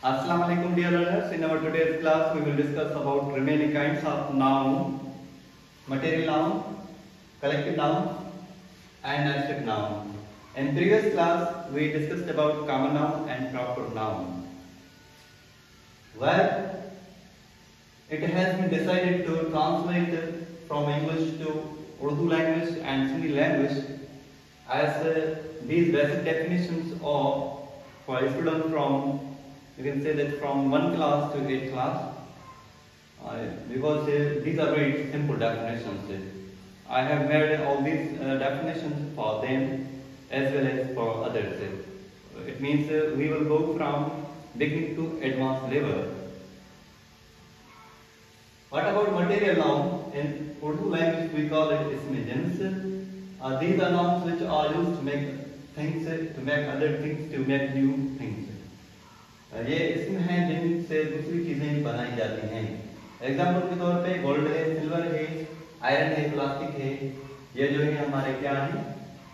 Assalamu alaikum dear learners. In our today's class we will discuss about remaining kinds of noun, material noun, collective noun and adjective noun. In previous class we discussed about common noun and proper noun, where it has been decided to translate from English to Urdu language and Sindhi language, as these basic definitions are for students from, you can say that, from 1 class to 8 class, because these are very simple definitions. I have made all these definitions for them as well as for others. It means we will go from beginning to advanced level. What about material noun? In Urdu language we call it ism jins. These are nouns which are used to make things, to make other things, to make new things. ये इसमें हैं जिनसे दूसरी चीजें बनाई जाती हैं। Example के तौर पे गोल्ड है, सिल्वर है, आयरन है, प्लास्टिक है, ये जो है हमारे क्या हैं,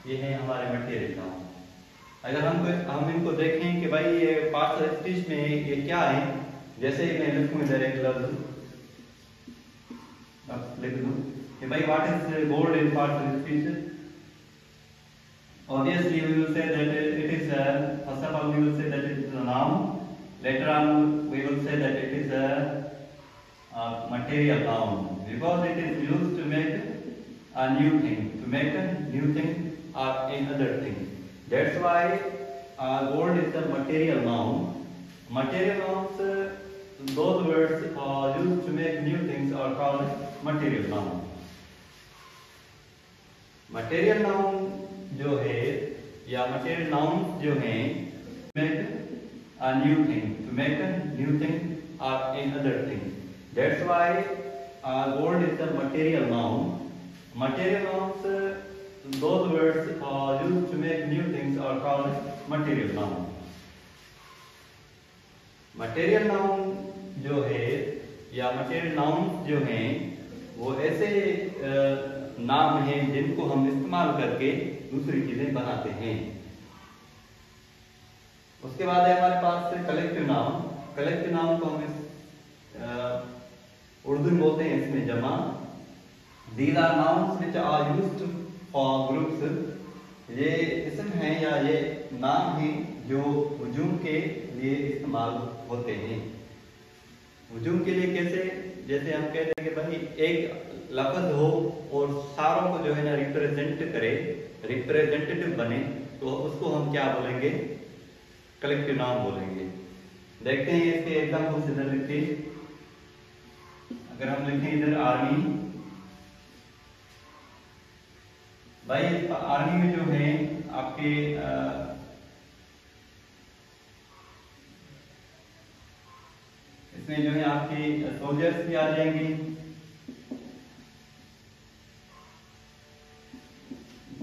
ये हैं हमारे मटेरियल नाउन। अगर हम इनको देखें कि भाई ये पार्ट्स ऑफ स्पीच में ये क्या है, जैसे ही मैं लिखूं इधर एक लफ्ज लिख दूं कि भाई what is gold in parts of speech, obviously we will say that it is first of all we will say that it is a noun. Later on we will say that it is a material noun, because it is used to make a new thing, or another thing. That's why gold is a material noun. Material nouns, those words are used to make new things are called material noun. Material noun जो है या material noun जो है, make a new thing, to make a new thing or another thing. That's why gold is a material noun. Material nouns, those words are used to make new things are called material noun. Material noun जो है या material noun जो हैं वो ऐसे नाम हैं जिनको हम इस्तेमाल करके दूसरी चीजें बनाते हैं। उसके बाद है हमारे पास कलेक्टिव नाउन। कलेक्टिव नाउन को हम उर्दू में बोलते हैं इसमें जमा। These are nouns which are used for groups. ये इसम हैं या ये नाम हैं जो हुजूम के लिए इस्तेमाल होते हैं। हुजूम के लिए कैसे? जैसे हम कहते हैं कि भाई एक लफ्ज हो और सारों को जो है ना रिप्रेजेंट करे, रिप्रेजेंटेटिव बने, तो उसको हम क्या बोलेंगे? कलेक्टिव नाउन बोलेंगे। देखते हैं इसके एग्जांपल्स इधर लिखिए। अगर हम लिखें इधर आर्मी, भाई आर्मी में जो है आपके इसमें जो है आपके सोल्जर्स भी आ जाएंगे,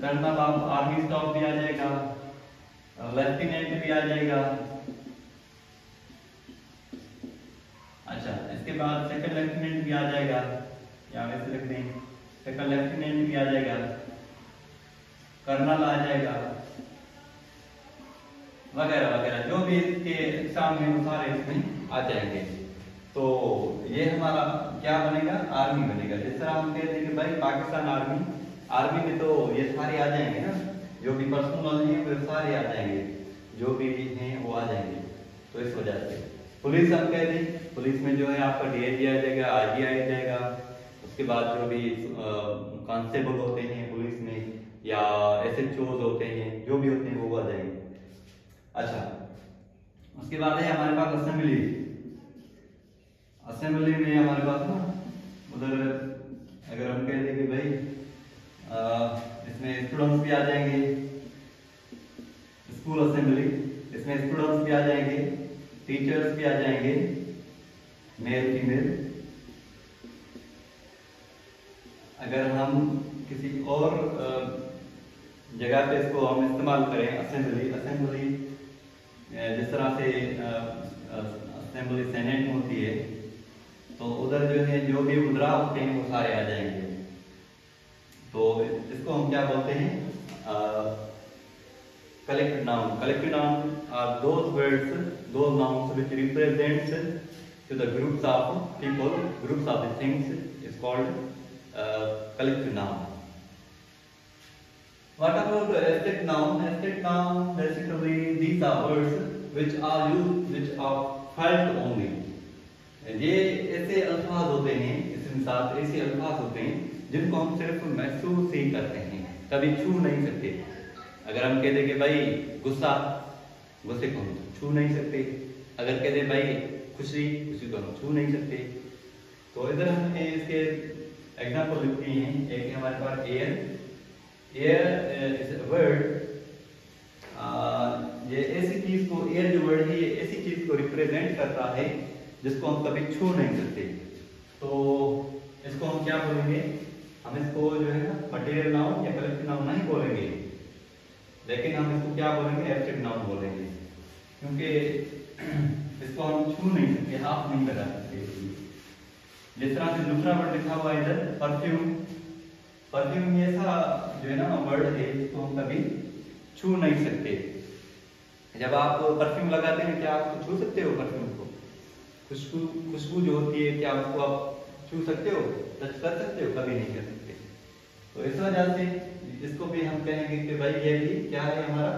कर्नल ऑफ आर्मी स्टाफ भी आ जाएगा, लेफ्टिनेंट भी आ जाएगा। अच्छा, इसके बाद सेकंड लेफ्टिनेंट भी आ जाएगा, या वैसे लिख दें सेकंड लेफ्टिनेंट भी आ जाएगा, कर्नल आ जाएगा, वगैरह वगैरह जो भी इसके एग्जाम में सारे इसमें आ जाएंगे। तो ये हमारा क्या बनेगा? आर्मी बनेगा। जिस तरह हम कहते हैं कि भाई पाकिस्तान आर्मी में तो ये सारे आ जाएंगे ना, जो भी पर्सनल हैं वो सारे आ जाएंगे, जो भी हैं वो आ जाएंगे। तो इस वजह से पुलिस हम कहते हैं, पुलिस में जो है आपका डीआईजी आ जाएगा, आईजी आ जाएगा। उसके बाद जो भी कांस्टेबल होते हैं पुलिस में या एसएचओज होते हैं, जो भी होते हैं वो आ जाएंगे। अच्छा, उसके बाद है हमारे पास असेंबली। असेंबली में हमारे पास ना उधर अगर हम कहते हैं कि भाई इसमें स्टूडेंट्स भी आ जाएंगे, स्कूल असेंबली, इसमें स्टूडेंट्स भी आ जाएंगे, टीचर्स भी आ जाएंगे, मेल फीमेल। अगर हम किसी और जगह पे इसको हम इस्तेमाल करें, असेंबली जिस तरह से असेंबली सेनेट में होती है, तो उधर जो है जो भी मुद्रा होते हैं वो सारे आ जाएंगे। तो इसको हम क्या बोलते हैं? collective noun. Collective noun are those words, those nouns which represents to the groups of people, groups of the things is called collective noun. What about abstract noun? Abstract noun basically these are words which are used, which are felt only. ये ऐसे अल्फाज होते हैं, इसके साथ ऐसे अल्फाज होते हैं जिनको हम सिर्फ महसूस ही करते हैं, कभी छू नहीं सकते। अगर हम कहते कि भाई गुस्सा, गुस्से को हम छू नहीं सकते। अगर कहते भाई खुशी, खुशी को हम छू नहीं सकते। तो इधर हमने इसके एग्जाम्पल लिखते हैं। एक है हमारे पास air. Air is a word, ये ऐसी चीज को, एयर जो वर्ड है ये ऐसी चीज को रिप्रेजेंट करता है जिसको हम कभी छू नहीं सकते। तो इसको हम क्या बोलेंगे? हम इसको जो है ना मटेरियल नाउन या कलेक्टिव नाउन नहीं बोलेंगे, लेकिन हम इसको क्या बोलेंगे? एब्स्ट्रैक्ट नाउन बोलेंगे, क्योंकि इसको हम छू नहीं सकते, हाथ नहीं लगा सकते। जिस तरह से दूसरा वर्ड लिखा हुआ है इधर परफ्यूम। परफ्यूम ये ऐसा जो है ना वर्ड है जिसको हम कभी छू नहीं सकते। जब आप परफ्यूम लगाते हैं, क्या आप छू सकते हो परफ्यूम को? खुशबू जो होती है, क्या उसको आप छू सकते हो, टच कर सकते हो? कभी नहीं कर सकते। तो इस वजह से इसको भी हम कहेंगे कि भाई ये भी क्या है, हमारा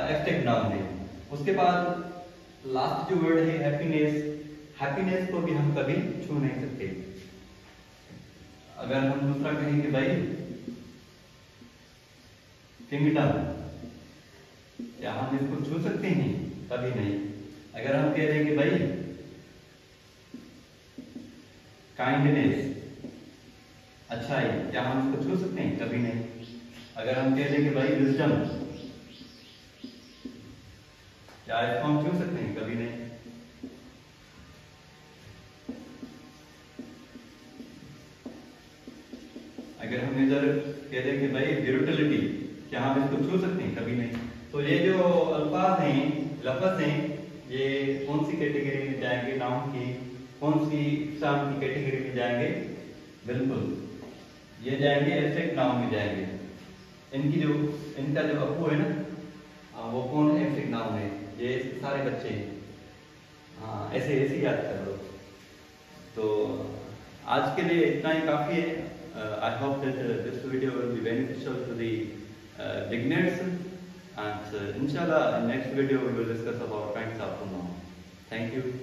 एब्स्ट्रैक्ट नाउन है। उसके बाद लास्ट जो वर्ड है हैप्पीनेस। हैप्पीनेस को भी हम कभी छू नहीं सकते। अगर हम दूसरा कहेंगे भाई किंगडम, क्या हम इसको छू सकते हैं? कभी नहीं। अगर हम कह दें कि भाई काइंडनेस, अच्छाई, क्या हम इसको छू सकते हैं? कभी नहीं। अगर हम कह दें कि भाई विजडम, क्या इसको हम छू सकते हैं? कभी नहीं। अगर हम इधर कह दें कि भाई ब्यूटिलिटी, क्या हम इसको छू सकते हैं? कभी नहीं। तो ये जो अल्फाज हैं, लफ्ज हैं, ये कौन सी कैटेगरी में जाएंगे? नाउन की। कौन सी इकसाम की कैटेगरी में जाएंगे? बिल्कुल, ये जाएंगे एब्स्ट्रैक्ट नाउन में जाएंगे। इनका जो अबू है ना, वो कौन है? एब्स्ट्रैक्ट नाउन है। ये सारे बच्चे हैं। हाँ, ऐसे ऐसे याद कर लो। तो आज के लिए इतना ही काफी है। I hope that this video will be beneficial to the beginners, and inshallah in next video we will discuss about kinds of pronoun. Thank you.